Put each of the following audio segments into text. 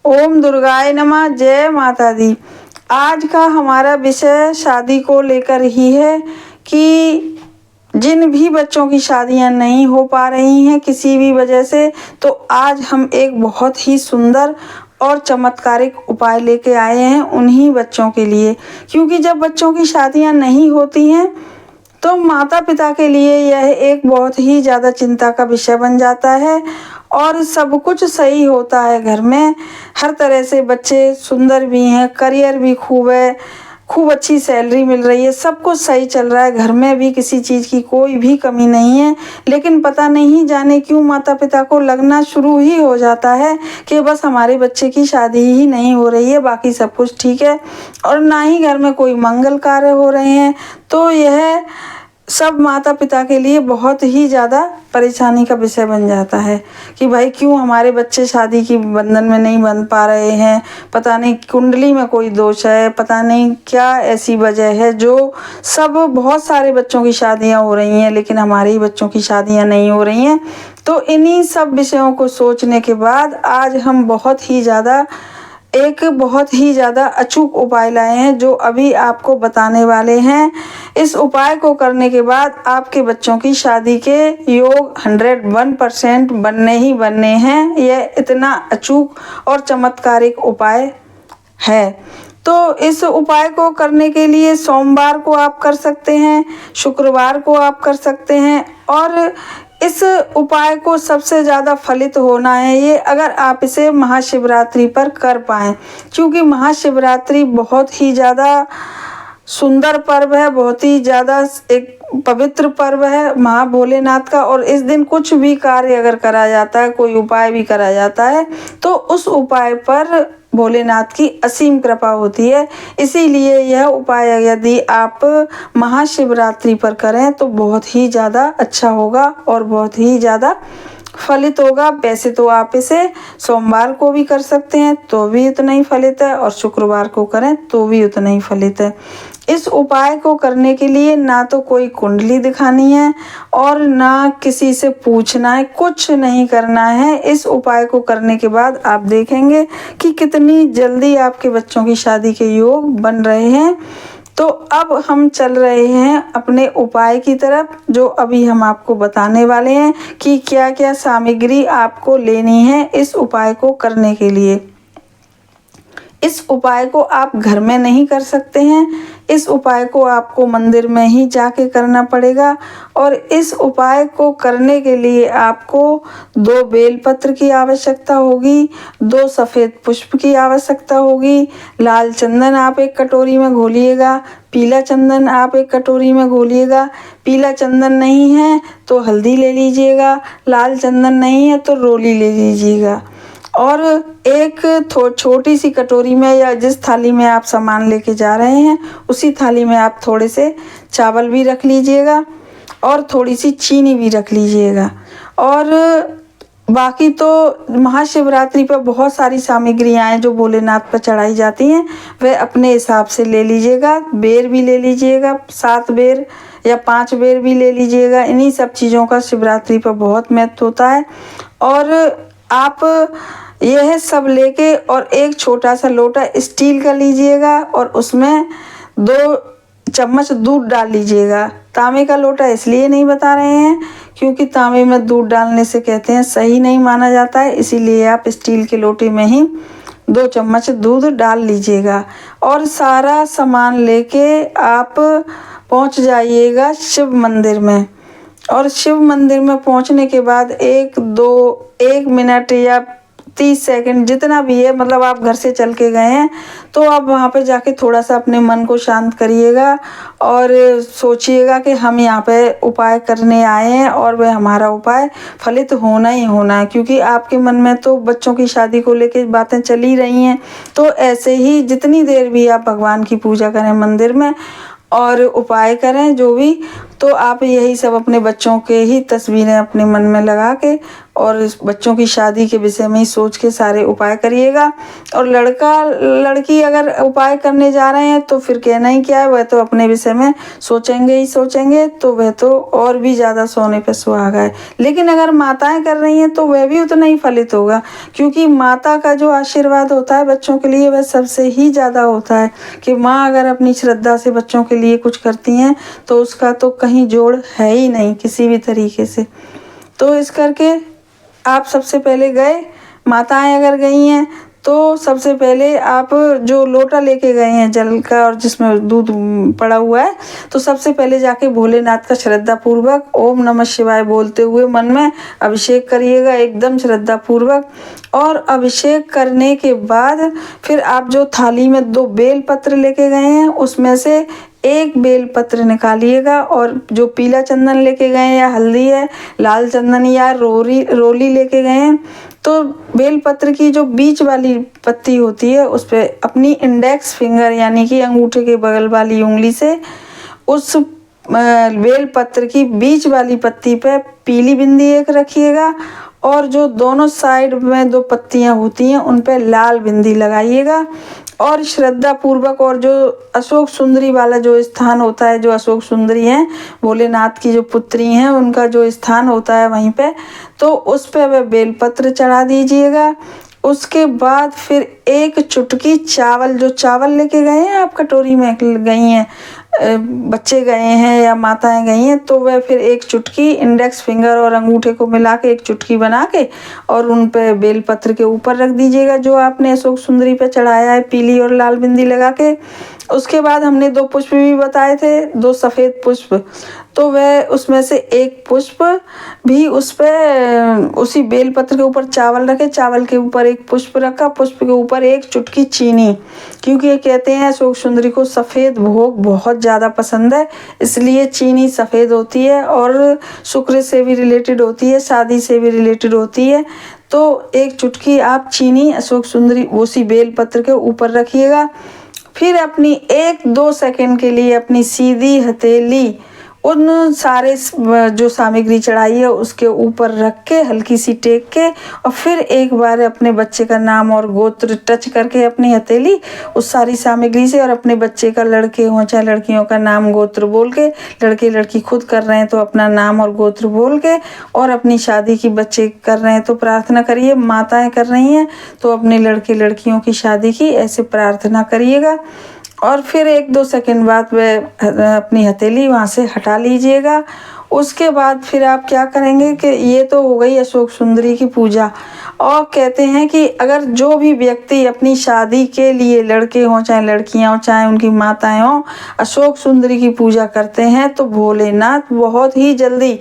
ओम दुर्गाय नमः। जय माता दी। आज का हमारा विषय शादी को लेकर ही है कि जिन भी बच्चों की शादियां नहीं हो पा रही हैं किसी भी वजह से, तो आज हम एक बहुत ही सुंदर और चमत्कारिक उपाय लेके आए हैं उन्हीं बच्चों के लिए। क्योंकि जब बच्चों की शादियां नहीं होती हैं तो माता पिता के लिए यह एक बहुत ही ज़्यादा चिंता का विषय बन जाता है और सब कुछ सही होता है घर में। हर तरह से बच्चे सुंदर भी हैं, करियर भी खूब है, खूब अच्छी सैलरी मिल रही है, सब कुछ सही चल रहा है, घर में भी किसी चीज़ की कोई भी कमी नहीं है। लेकिन पता नहीं जाने क्यों माता पिता को लगना शुरू ही हो जाता है कि बस हमारे बच्चे की शादी ही नहीं हो रही है, बाकी सब कुछ ठीक है, और ना ही घर में कोई मंगल कार्य हो रहे हैं। तो यह सब माता पिता के लिए बहुत ही ज़्यादा परेशानी का विषय बन जाता है कि भाई क्यों हमारे बच्चे शादी की बंधन में नहीं बन पा रहे हैं, पता नहीं कुंडली में कोई दोष है, पता नहीं क्या ऐसी वजह है जो सब बहुत सारे बच्चों की शादियां हो रही हैं लेकिन हमारे ही बच्चों की शादियां नहीं हो रही हैं। तो इन्हीं सब विषयों को सोचने के बाद आज हम बहुत ही ज़्यादा अचूक उपाय लाए हैं जो अभी आपको बताने वाले हैं। इस उपाय को करने के बाद आपके बच्चों की शादी के योग 101% बनने ही बनने हैं। यह इतना अचूक और चमत्कारिक उपाय है। तो इस उपाय को करने के लिए सोमवार को आप कर सकते हैं, शुक्रवार को आप कर सकते हैं, और इस उपाय को सबसे ज़्यादा फलित होना है ये अगर आप इसे महाशिवरात्रि पर कर पाएँ। क्योंकि महाशिवरात्रि बहुत ही ज़्यादा सुंदर पर्व है, बहुत ही ज़्यादा एक पवित्र पर्व है महा भोलेनाथ का, और इस दिन कुछ भी कार्य अगर करा जाता है, कोई उपाय भी करा जाता है, तो उस उपाय पर भोलेनाथ की असीम कृपा होती है। इसीलिए यह उपाय यदि आप महाशिवरात्रि पर करें तो बहुत ही ज़्यादा अच्छा होगा और बहुत ही ज़्यादा फलित होगा। वैसे तो आप इसे सोमवार को भी कर सकते हैं तो भी उतना ही फलित है, और शुक्रवार को करें तो भी उतना ही फलित है। इस उपाय को करने के लिए ना तो कोई कुंडली दिखानी है और ना किसी से पूछना है, कुछ नहीं करना है। इस उपाय को करने के बाद आप देखेंगे कि कितनी जल्दी आपके बच्चों की शादी के योग बन रहे हैं। तो अब हम चल रहे हैं अपने उपाय की तरफ, जो अभी हम आपको बताने वाले हैं कि क्या क्या सामग्री आपको लेनी है इस उपाय को करने के लिए। इस उपाय को आप घर में नहीं कर सकते हैं, इस उपाय को आपको मंदिर में ही जाके करना पड़ेगा। और इस उपाय को करने के लिए आपको 2 बेलपत्र की आवश्यकता होगी, 2 सफ़ेद पुष्प की आवश्यकता होगी, लाल चंदन आप एक कटोरी में घोलिएगा, पीला चंदन आप एक कटोरी में घोलिएगा। पीला चंदन नहीं है तो हल्दी ले लीजिएगा, लाल चंदन नहीं है तो रोली ले लीजिएगा। और एक छोटी सी कटोरी में या जिस थाली में आप सामान लेके जा रहे हैं उसी थाली में आप थोड़े से चावल भी रख लीजिएगा और थोड़ी सी चीनी भी रख लीजिएगा। और बाकी तो महाशिवरात्रि पर बहुत सारी सामग्रियाँ हैं जो भोलेनाथ पर चढ़ाई जाती हैं, वह अपने हिसाब से ले लीजिएगा। बेर भी ले लीजिएगा, 7 बेर या 5 बेर भी ले लीजिएगा। इन्हीं सब चीज़ों का शिवरात्रि पर बहुत महत्व होता है। और आप यह सब लेके और एक छोटा सा लोटा स्टील का लीजिएगा और उसमें 2 चम्मच दूध डाल लीजिएगा। तांबे का लोटा इसलिए नहीं बता रहे हैं क्योंकि तांबे में दूध डालने से कहते हैं सही नहीं माना जाता है, इसीलिए आप स्टील के लोटे में ही 2 चम्मच दूध डाल लीजिएगा। और सारा सामान लेके आप पहुंच जाइएगा शिव मंदिर में। और शिव मंदिर में पहुंचने के बाद 1 मिनट या 30 सेकंड जितना भी है, मतलब आप घर से चल के गए हैं तो आप वहाँ पे जाके थोड़ा सा अपने मन को शांत करिएगा और सोचिएगा कि हम यहाँ पे उपाय करने आए हैं और वह हमारा उपाय फलित होना ही होना है। क्योंकि आपके मन में तो बच्चों की शादी को लेके बातें चल ही रही हैं। तो ऐसे ही जितनी देर भी आप भगवान की पूजा करें मंदिर में और उपाय करें जो भी, तो आप यही सब अपने बच्चों के ही तस्वीरें अपने मन में लगा के और इस बच्चों की शादी के विषय में ही सोच के सारे उपाय करिएगा। और लड़का लड़की अगर उपाय करने जा रहे हैं तो फिर कहना ही क्या है, वह तो अपने विषय में सोचेंगे ही सोचेंगे, तो वह तो और भी ज़्यादा सोने पे सुहागा है। लेकिन अगर माताएं कर रही हैं तो वह भी उतना ही फलित होगा, क्योंकि माता का जो आशीर्वाद होता है बच्चों के लिए वह सबसे ही ज़्यादा होता है। कि माँ अगर अपनी श्रद्धा से बच्चों के लिए कुछ करती हैं तो उसका तो कहीं जोड़ है ही नहीं किसी भी तरीके से। तो इस करके आप सबसे पहले गए, माताएं अगर गई हैं तो सबसे पहले आप जो लोटा लेके गए हैं जल का और जिसमें दूध पड़ा हुआ है, तो सबसे पहले जाके भोलेनाथ का श्रद्धा पूर्वक ओम नमः शिवाय बोलते हुए मन में अभिषेक करिएगा एकदम श्रद्धा पूर्वक। और अभिषेक करने के बाद फिर आप जो थाली में 2 बेल पत्र लेके गए हैं उसमें से एक बेल पत्र निकालिएगा, और जो पीला चंदन लेके गए हैं या हल्दी है, लाल चंदन या रोली लेके गए हैं, तो बेल पत्र की जो बीच वाली पत्ती होती है उस पर अपनी इंडेक्स फिंगर यानी कि अंगूठे के बगल वाली उंगली से उस बेल पत्र की बीच वाली पत्ती पे पीली बिंदी एक रखिएगा, और जो दोनों साइड में 2 पत्तियां होती हैं उन पे लाल बिंदी लगाइएगा। और श्रद्धा पूर्वक, और जो अशोक सुंदरी वाला जो स्थान होता है, जो अशोक सुंदरी हैं भोलेनाथ की जो पुत्री हैं उनका जो स्थान होता है वहीं पे, तो उस पे वह बेलपत्र चढ़ा दीजिएगा। उसके बाद फिर एक चुटकी चावल, जो चावल लेके गए हैं आप कटोरी में गई हैं, बच्चे गए हैं या माताएं गई हैं, तो वह फिर एक चुटकी इंडेक्स फिंगर और अंगूठे को मिला के एक चुटकी बना के और उन पे बेलपत्र के ऊपर रख दीजिएगा जो आपने अशोक सुंदरी पे चढ़ाया है पीली और लाल बिंदी लगा के। उसके बाद हमने 2 पुष्प भी बताए थे, 2 सफ़ेद पुष्प, तो वह उसमें से एक पुष्प भी उस पर उसी बेलपत्र के ऊपर चावल रखे, चावल के ऊपर एक पुष्प रखा, पुष्प के ऊपर एक चुटकी चीनी, क्योंकि ये कहते हैं अशोक सुंदरी को सफ़ेद भोग बहुत ज़्यादा पसंद है, इसलिए चीनी सफ़ेद होती है और शुक्र से भी रिलेटेड होती है, शादी से भी रिलेटेड होती है। तो एक चुटकी आप चीनी अशोक सुंदरी उसी बेलपत्र के ऊपर रखिएगा। फिर अपनी 1-2 सेकंड के लिए अपनी सीधी हथेली उन सारे जो सामग्री चढ़ाई है उसके ऊपर रख के हल्की सी टेक के, और फिर एक बार अपने बच्चे का नाम और गोत्र टच करके अपनी हथेली उस सारी सामग्री से, और अपने बच्चे का, लड़के हों चाहे लड़कियों का नाम गोत्र बोल के, लड़के लड़की खुद कर रहे हैं तो अपना नाम और गोत्र बोल के, और अपनी शादी की बच्चे कर रहे हैं तो प्रार्थना करिए, माताएं कर रही हैं तो अपने लड़के लड़कियों की शादी की ऐसे प्रार्थना करिएगा। और फिर 1-2 सेकंड बाद वह अपनी हथेली वहाँ से हटा लीजिएगा। उसके बाद फिर आप क्या करेंगे कि ये तो हो गई अशोक सुंदरी की पूजा। और कहते हैं कि अगर जो भी व्यक्ति अपनी शादी के लिए, लड़के हों चाहे लड़कियां हों चाहे उनकी माताएं हों, अशोक सुंदरी की पूजा करते हैं तो भोलेनाथ बहुत ही जल्दी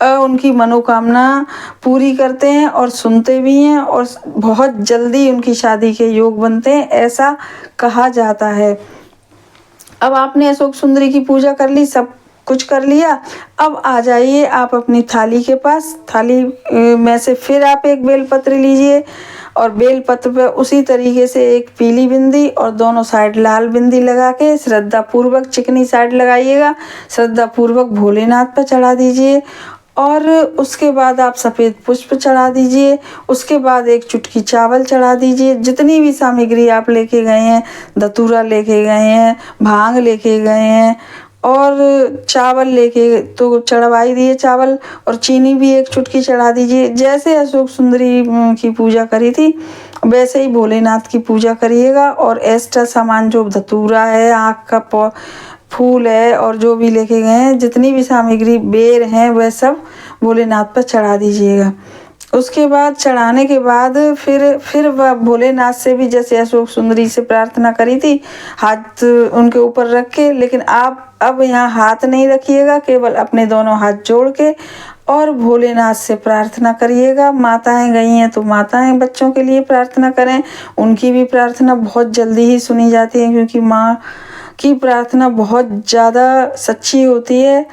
उनकी मनोकामना पूरी करते हैं और सुनते भी हैं, और बहुत जल्दी उनकी शादी के योग बनते हैं, ऐसा कहा जाता है। अब आपने अशोक सुंदरी की पूजा कर ली, सब कुछ कर लिया, अब आ जाइए आप अपनी थाली के पास। थाली में से फिर आप एक बेलपत्र लीजिए और बेलपत्र पे उसी तरीके से एक पीली बिंदी और दोनों साइड लाल बिंदी लगा के श्रद्धा पूर्वक, चिकनी साइड लगाइएगा, श्रद्धा पूर्वक भोलेनाथ पर चढ़ा दीजिए। और उसके बाद आप सफ़ेद पुष्प चढ़ा दीजिए। उसके बाद एक चुटकी चावल चढ़ा दीजिए। जितनी भी सामग्री आप लेके गए हैं, धतूरा लेके गए हैं, भांग लेके गए हैं और चावल लेके तो चढ़वा ही दिए चावल, और चीनी भी एक चुटकी चढ़ा दीजिए। जैसे अशोक सुंदरी की पूजा करी थी वैसे ही भोलेनाथ की पूजा करिएगा। और एक्स्ट्रा सामान जो धतूरा है, आँख का फूल है और जो भी लेके गए हैं, जितनी भी सामग्री, बेर हैं, वह सब भोलेनाथ पर चढ़ा दीजिएगा। उसके बाद चढ़ाने के बाद फिर वह भोलेनाथ से भी जैसे अशोक सुंदरी से प्रार्थना करी थी, हाथ उनके ऊपर रख के, लेकिन आप अब यहाँ हाथ नहीं रखिएगा, केवल अपने दोनों हाथ जोड़ के और भोलेनाथ से प्रार्थना करिएगा। माताएं गई हैं तो माताएं बच्चों के लिए प्रार्थना करें, उनकी भी प्रार्थना बहुत जल्दी ही सुनी जाती है, क्योंकि माँ की प्रार्थना बहुत ज़्यादा सच्ची होती है।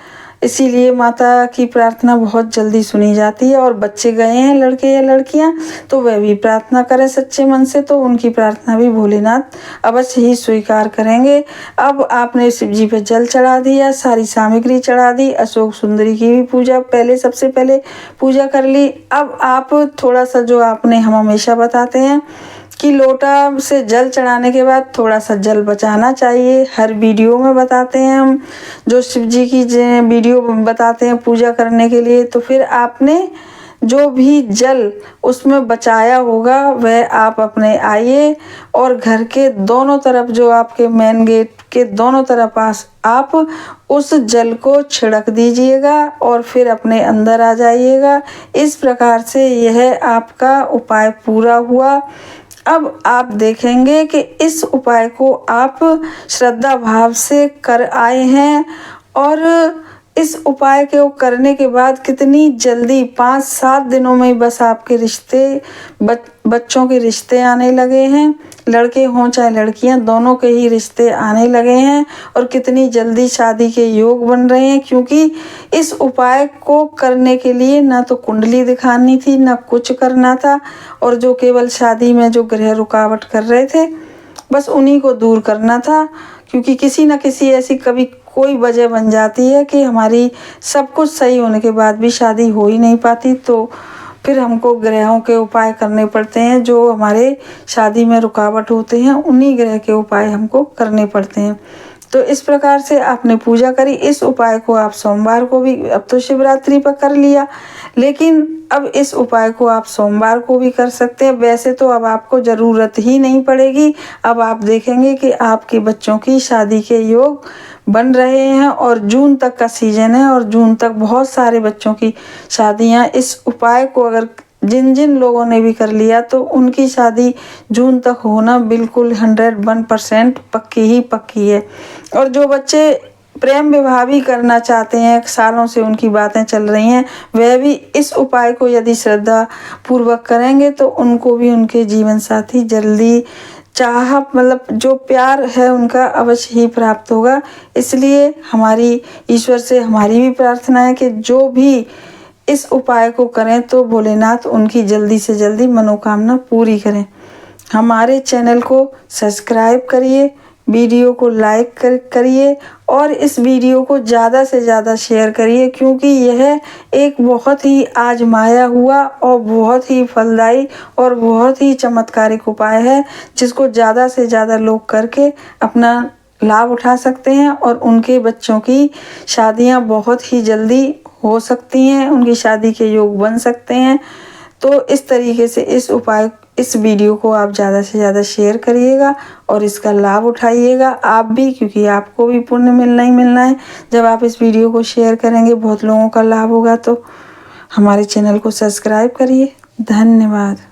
इसीलिए माता की प्रार्थना बहुत जल्दी सुनी जाती है। और बच्चे गए हैं लड़के या लड़कियां तो वह भी प्रार्थना करें सच्चे मन से, तो उनकी प्रार्थना भी भोलेनाथ अवश्य ही स्वीकार करेंगे। अब आपने शिव जी पे जल चढ़ा दिया, सारी सामग्री चढ़ा दी, अशोक सुंदरी की भी पूजा सबसे पहले पूजा कर ली। अब आप थोड़ा सा, जो आपने हम हमेशा बताते हैं कि लोटा से जल चढ़ाने के बाद थोड़ा सा जल बचाना चाहिए। हर वीडियो में बताते हैं हम, जो शिव जी की वीडियो बताते हैं पूजा करने के लिए, तो फिर आपने जो भी जल उसमें बचाया होगा वह आप अपने आइए और घर के दोनों तरफ, जो आपके मेन गेट के दोनों तरफ आप उस जल को छिड़क दीजिएगा और फिर अपने अंदर आ जाइएगा। इस प्रकार से यह आपका उपाय पूरा हुआ। अब आप देखेंगे कि इस उपाय को आप श्रद्धा भाव से कर आए हैं और इस उपाय को करने के बाद कितनी जल्दी 5-7 दिनों में बस आपके रिश्ते, बच्चों के रिश्ते आने लगे हैं। लड़के हों चाहे लड़कियां, दोनों के ही रिश्ते आने लगे हैं और कितनी जल्दी शादी के योग बन रहे हैं। क्योंकि इस उपाय को करने के लिए ना तो कुंडली दिखानी थी, ना कुछ करना था, और जो केवल शादी में जो ग्रह रुकावट कर रहे थे बस उन्हीं को दूर करना था। क्योंकि किसी न किसी ऐसी कभी कोई वजह बन जाती है कि हमारी सब कुछ सही होने के बाद भी शादी हो ही नहीं पाती, तो फिर हमको ग्रहों के उपाय करने पड़ते हैं। जो हमारे शादी में रुकावट होते हैं उन्हीं ग्रह के उपाय हमको करने पड़ते हैं। तो इस प्रकार से आपने पूजा करी। इस उपाय को आप सोमवार को भी, अब तो शिवरात्रि पर कर लिया, लेकिन अब इस उपाय को आप सोमवार को भी कर सकते हैं। वैसे तो अब आपको ज़रूरत ही नहीं पड़ेगी। अब आप देखेंगे कि आपके बच्चों की शादी के योग बन रहे हैं और जून तक का सीजन है और जून तक बहुत सारे बच्चों की शादियां, इस उपाय को अगर जिन जिन लोगों ने भी कर लिया तो उनकी शादी जून तक होना बिल्कुल 101% पक्की ही पक्की है। और जो बच्चे प्रेम विवाह भी करना चाहते हैं, सालों से उनकी बातें चल रही हैं, वह भी इस उपाय को यदि श्रद्धा पूर्वक करेंगे तो उनको भी उनके जीवन साथी जल्दी मतलब जो प्यार है उनका अवश्य ही प्राप्त होगा। इसलिए हमारी ईश्वर से हमारी भी प्रार्थना है कि जो भी इस उपाय को करें तो भोलेनाथ उनकी जल्दी से जल्दी मनोकामना पूरी करें। हमारे चैनल को सब्सक्राइब करिए, वीडियो को लाइक करिए और इस वीडियो को ज़्यादा से ज़्यादा शेयर करिए, क्योंकि यह एक बहुत ही आजमाया हुआ और बहुत ही फलदायी और बहुत ही चमत्कारिक उपाय है, जिसको ज़्यादा से ज़्यादा लोग करके अपना लाभ उठा सकते हैं और उनके बच्चों की शादियां बहुत ही जल्दी हो सकती हैं, उनकी शादी के योग बन सकते हैं। तो इस तरीके से इस वीडियो को आप ज़्यादा से ज़्यादा शेयर करिएगा और इसका लाभ उठाइएगा आप भी, क्योंकि आपको भी पुण्य मिलना ही मिलना है। जब आप इस वीडियो को शेयर करेंगे बहुत लोगों का लाभ होगा। तो हमारे चैनल को सब्सक्राइब करिए। धन्यवाद।